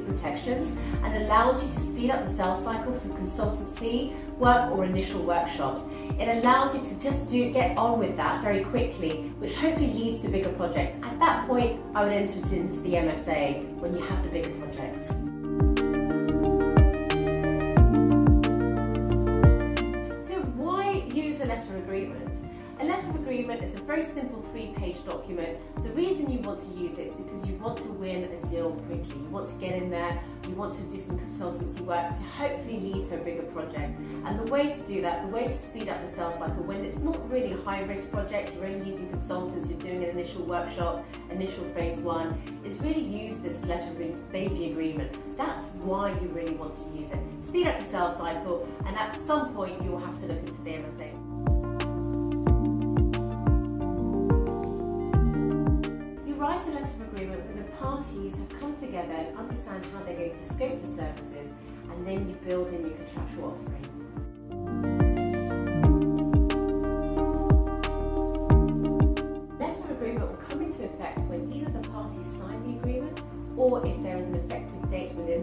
protections and allows you to speed up the sales cycle for consultancy work or initial workshops. It allows you to just get on with that very quickly, which hopefully leads to bigger projects. At that point, I would enter it into the MSA when you have the bigger projects. So why use a letter of agreement? A letter of agreement is a very simple 3-page document. The reason you want to use it is because you want to win a deal quickly. You want to get in there, you want to do some consultancy work to hopefully lead to a bigger project. And the way to do that, the way to speed up the sales cycle when it's not really a high-risk project, you're only using consultants, you're doing an initial workshop, initial phase 1, is really use this letter of this baby agreement. That's why you really want to use it. Speed up the sales cycle, and at some point you will have to look into the MSA. Write a letter of agreement when the parties have come together and understand how they're going to scope the services, and then you build in your contractual offering. Letter of agreement will come into effect when either the parties sign the agreement or if there is an effective date within